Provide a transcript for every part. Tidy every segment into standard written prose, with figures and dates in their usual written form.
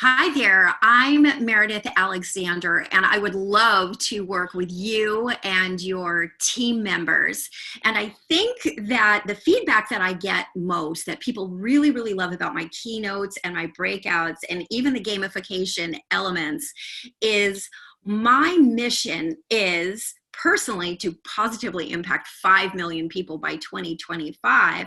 Hi there, I'm Meridith Alexander, and I would love to work with you and your team members. And I think that the feedback that I get most, that people really, really love about my keynotes and my breakouts, and even the gamification elements, is my mission is personally to positively impact 5 million people by 2025,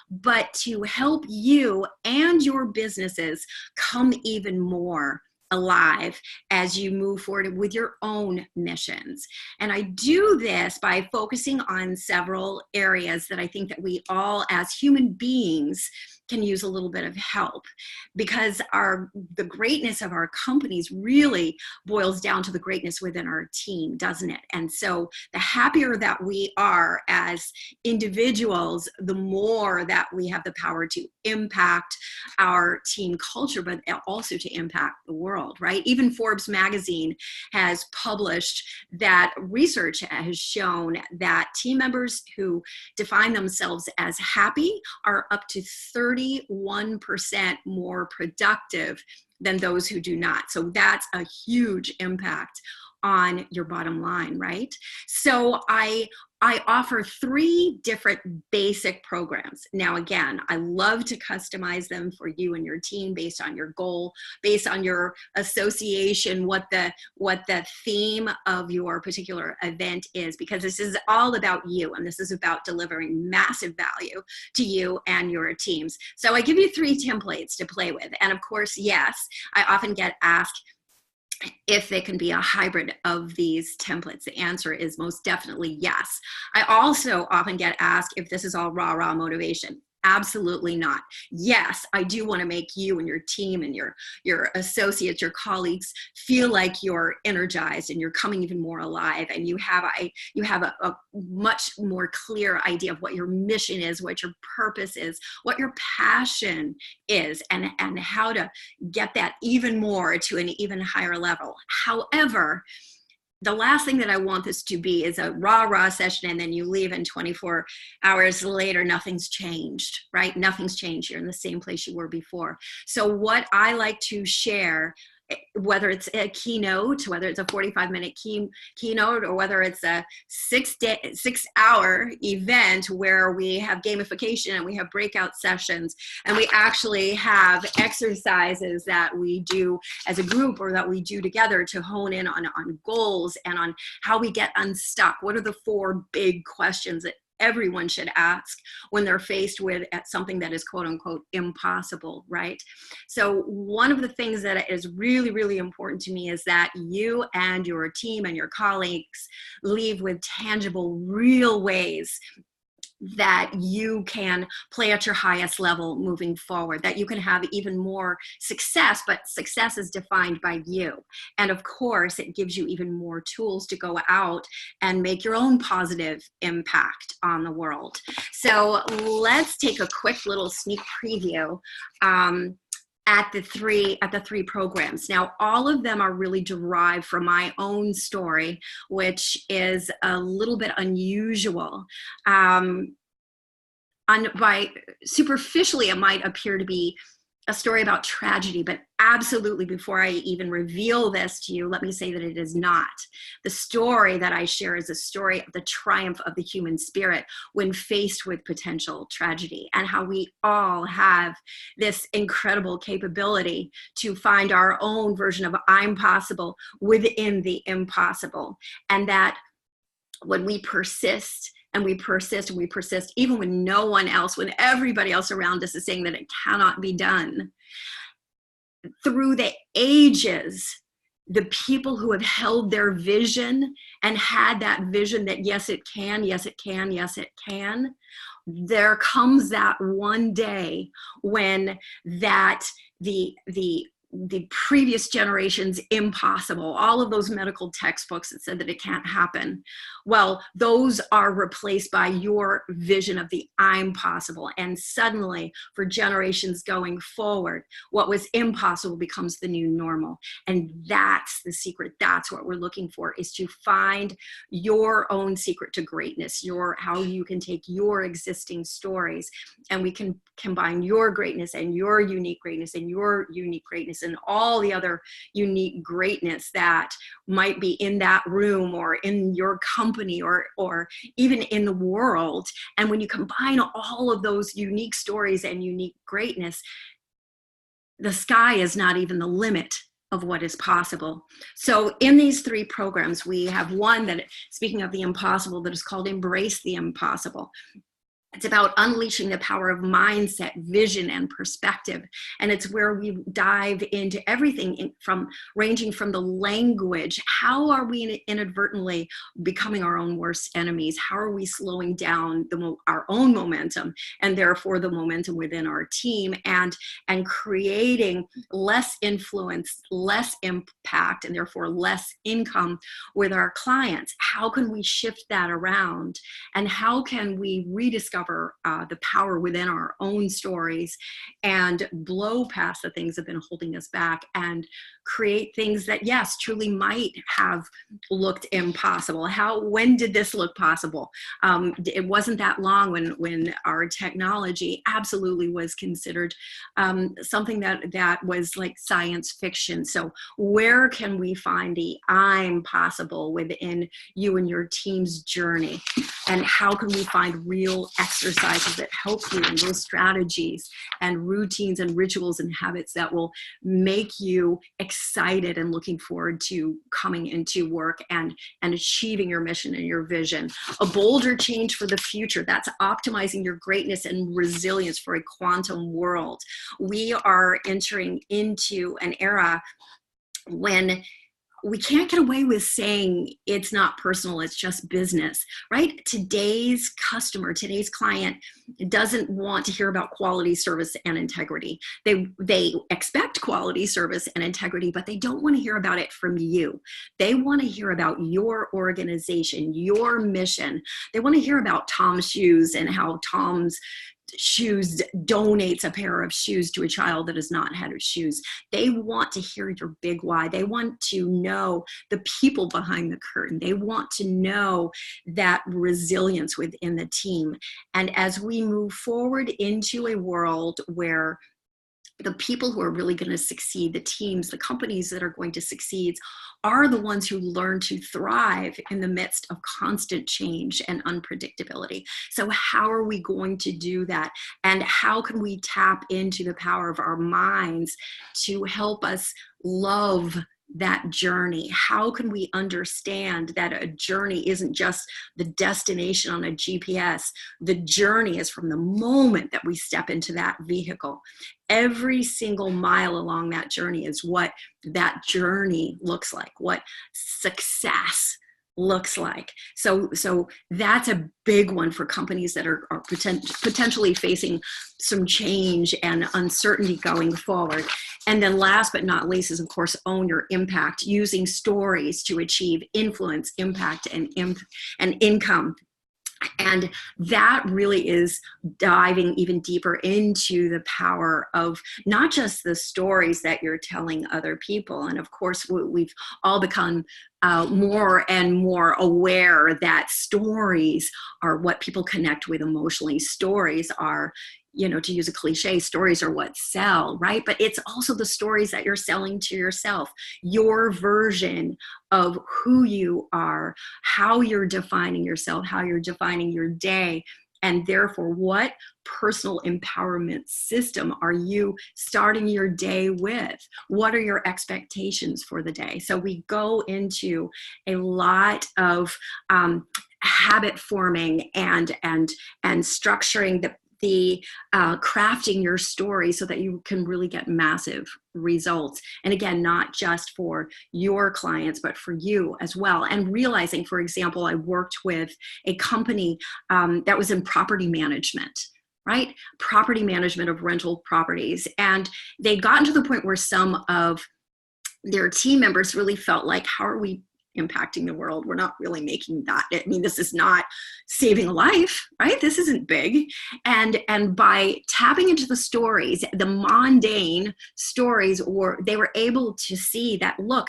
but to help you and your businesses come even more alive as you move forward with your own missions. And I do this by focusing on several areas that I think that we all as human beings can use a little bit of help, because the greatness of our companies really boils down to the greatness within our team, doesn't it? And so the happier that we are as individuals, the more that we have the power to impact our team culture, but also to impact the world, right? Even Forbes magazine has published that research has shown that team members who define themselves as happy are up to 31% more productive than those who do not. So that's a huge impact on your bottom line, right? So I offer 3 different basic programs. Now, again, I love to customize them for you and your team based on your goal, based on your association, what the theme of your particular event is, because this is all about you, and this is about delivering massive value to you and your teams. So I give you 3 templates to play with. And of course, yes, I often get asked if they can be a hybrid of these templates. The answer is most definitely yes. I also often get asked if this is all rah-rah motivation. Absolutely not. Yes, I do want to make you and your team and your associates, your colleagues feel like you're energized and you're coming even more alive, and you have a much more clear idea of what your mission is, what your purpose is, what your passion is, and how to get that even more to an even higher level. However, the last thing that I want this to be is a rah-rah session and then you leave and 24 hours later, nothing's changed, right? Nothing's changed. You're in the same place you were before. So what I like to share, whether it's a keynote, whether it's a 45-minute keynote, or whether it's a 6-hour event where we have gamification and we have breakout sessions and we actually have exercises that we do as a group or that we do together to hone in on goals and on how we get unstuck. What are the 4 big questions that everyone should ask when they're faced with something that is quote unquote impossible, right? So one of the things that is really, really important to me is that you and your team and your colleagues leave with tangible, real ways that you can play at your highest level moving forward, that you can have even more success, but success is defined by you. And of course, it gives you even more tools to go out and make your own positive impact on the world. So let's take a quick little sneak preview at the three programs. Now, all of them are really derived from my own story, which is a little bit unusual. Superficially, it might appear to be a story about tragedy, but absolutely, before I even reveal this to you, let me say that it is not. The story that I share is a story of the triumph of the human spirit when faced with potential tragedy, and how we all have this incredible capability to find our own version of I'm possible within the impossible. And that when we persist, and we persist and we persist, even when no one else, when everybody else around us is saying that it cannot be done. Through the ages, the people who have held their vision and had that vision that yes, it can, yes, it can, yes, it can, there comes that one day when the previous generation's impossible, all of those medical textbooks that said that it can't happen, well, those are replaced by your vision of the I'm possible. And suddenly, for generations going forward, what was impossible becomes the new normal. And that's the secret. That's what we're looking for, is to find your own secret to greatness, how you can take your existing stories and we can combine your greatness and your unique greatness and your unique greatness teams and all the other unique greatness that might be in that room or in your company or even in the world. And when you combine all of those unique stories and unique greatness, the sky is not even the limit of what is possible. So in these 3 programs, we have one that, speaking of the impossible, that is called Embrace the Impossible. It's about unleashing the power of mindset, vision, and perspective. And it's where we dive into everything ranging from the language. How are we inadvertently becoming our own worst enemies? How are we slowing down our own momentum and therefore the momentum within our team and creating less influence, less impact, and therefore less income with our clients? How can we shift that around? And how can we rediscover the power within our own stories and blow past the things that have been holding us back and create things that, yes, truly might have looked impossible? When did this look possible? It wasn't that long when our technology absolutely was considered something that was like science fiction. So where can we find the I'm possible within you and your team's journey? And how can we find real exercises that help you in those strategies and routines and rituals and habits that will make you excited and looking forward to coming into work and achieving your mission and your vision? A bolder change for the future. That's optimizing your greatness and resilience for a quantum world. We are entering into an era when we can't get away with saying it's not personal, it's just business, right? Today's customer, today's client doesn't want to hear about quality, service, and integrity. They expect quality, service, and integrity, but they don't want to hear about it from you. They want to hear about your organization, your mission. They want to hear about Tom's Shoes and how Tom's Shoes donates a pair of shoes to a child that has not had shoes. They want to hear your big why. They want to know the people behind the curtain. They want to know that resilience within the team. And as we move forward into a world where the people who are really going to succeed, the teams, the companies that are going to succeed, are the ones who learn to thrive in the midst of constant change and unpredictability. So how are we going to do that? And how can we tap into the power of our minds to help us love that journey? How can we understand that a journey isn't just the destination on a GPS? The journey is from the moment that we step into that vehicle. Every single mile along that journey is what that journey looks like, what success looks like. So that's a big one for companies that are potentially facing some change and uncertainty going forward. And then last but not least is, of course, own your impact, using stories to achieve influence, impact, and income. And that really is diving even deeper into the power of not just the stories that you're telling other people. And of course, we've all become more and more aware that stories are what people connect with emotionally. Stories are, to use a cliche, stories are what sell, right? But it's also the stories that you're selling to yourself, your version of who you are, how you're defining yourself, how you're defining your day, and therefore what personal empowerment system are you starting your day with? What are your expectations for the day? So we go into a lot of habit forming and structuring the crafting your story so that you can really get massive results. And again, not just for your clients, but for you as well. And realizing, for example, I worked with a company that was in property management, right? Property management of rental properties. And they'd gotten to the point where some of their team members really felt like, how are we impacting the world? We're not really making that. I mean, this is not saving a life, right? This isn't big. And by tapping into the stories, the mundane stories, or they were able to see that, look,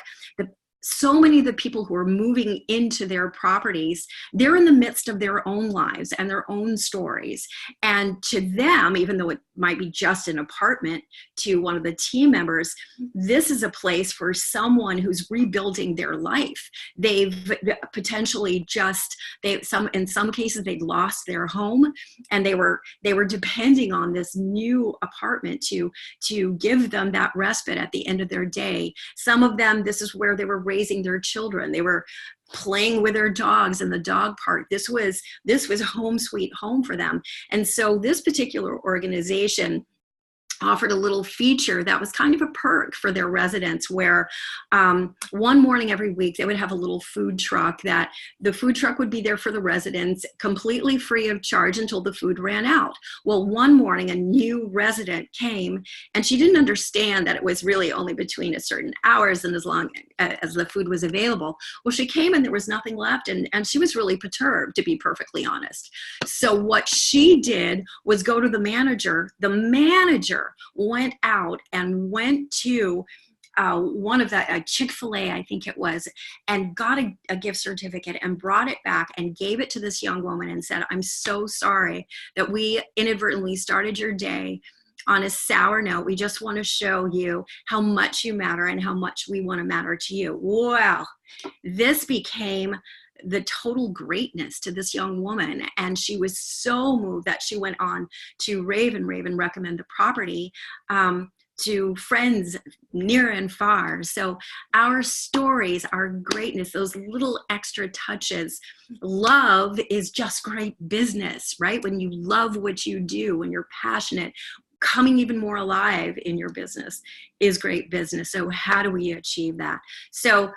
so many of the people who are moving into their properties, they're in the midst of their own lives and their own stories. And to them, even though it might be just an apartment, to one of the team members, this is a place for someone who's rebuilding their life. They've potentially in some cases, they'd lost their home, and they were depending on this new apartment to give them that respite at the end of their day. Some of them, this is where they were raising their children. They were playing with their dogs in the dog park. This was home sweet home for them. And so this particular organization offered a little feature that was kind of a perk for their residents, where one morning every week they would have a little food truck. That the food truck would be there for the residents completely free of charge until the food ran out. Well, one morning a new resident came, and she didn't understand that it was really only between a certain hours and as long as the food was available. Well, she came and there was nothing left, and she was really perturbed, to be perfectly honest. So what she did was go to the manager. The manager went out and went to one of the Chick-fil-A, I think it was, and got a gift certificate and brought it back and gave it to this young woman and said, "I'm so sorry that we inadvertently started your day on a sour note. We just want to show you how much you matter and how much we want to matter to you." Well, this became the total greatness to this young woman, and she was so moved that she went on to rave and recommend the property to friends near and far. So our stories, our greatness, those little extra touches. Love is just great business, right? When you love what you do, when you're passionate, coming even more alive in your business is great business. So how do we achieve that? So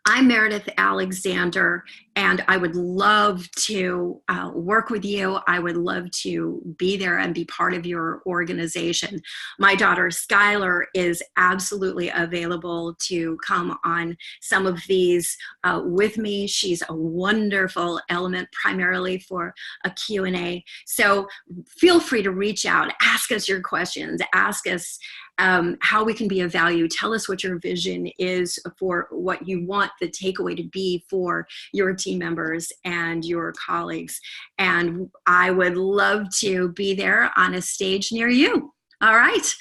I'm Meridith Alexander, and I would love to work with you. I would love to be there and be part of your organization. My daughter, Skylar, is absolutely available to come on some of these with me. She's a wonderful element, primarily for a Q&A. So feel free to reach out, ask us your questions, ask us how we can be of value. Tell us what your vision is for what you want the takeaway to be for your team members and your colleagues. And I would love to be there on a stage near you. All right.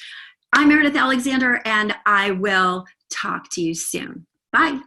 I'm Meridith Alexander, and I will talk to you soon. Bye.